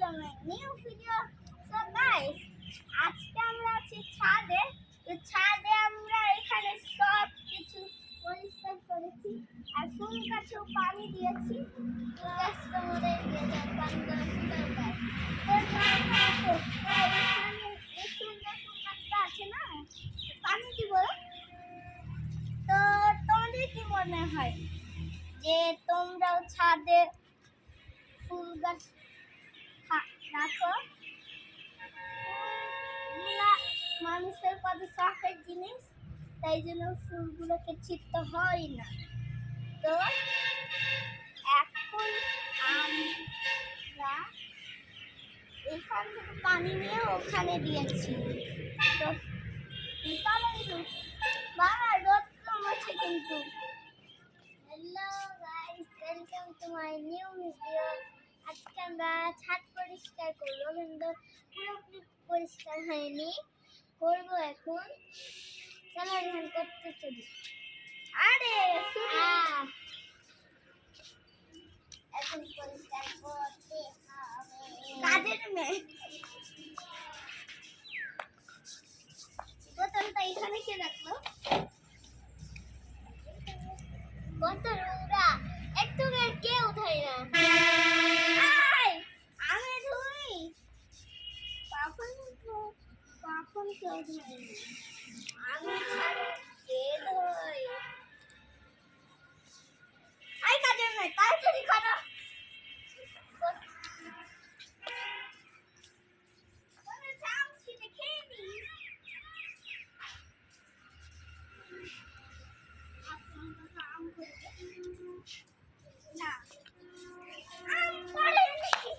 to my new video. So guys, আজকে আমরা আছি ছাদে। তো ছাদে আমরা এখানে সব কিছু পরিষ্কার করেছি আর ফুল গাছেও পানি দিয়েছি। ফুল গাছ তোমাদের পানি দেওয়ার দরকার। তো এখানে এই সুন্দর ফুল গাছটা আছে না, পানি দিব। তো তোমাদের কি মনে হয় যে তোমরাও ছাদে ফুল গাছ রাখো? মানুষের কত শখের জিনিস, তাই জন্য ফুলগুলোকে ছিটতে হয় না। তো এখন আমরা এখান থেকে পানি নিয়ে ওখানে দিয়েছি। তো বাবা রোদ কম আছে কিন্তু। Hello guys, welcome to my new video. আজকে আমরা ছাদ পরিষ্কার করবো, কিন্তু পুরোপুরি পরিষ্কার হয়নি, করবো এখন। চলো এখন করতে চলি। আরে এখন পরিষ্কার করতে হবে। কাজের মেয়ে বোতলটা এখানে কে রাখলো? কত নোংরা, একটু কে উঠাই না। আমি ধুই কখন কেউ ধুই, আমি কে ধুই। আই কাজের নাই, তাড়াতাড়ি করো। না আম পড়ে নাকি?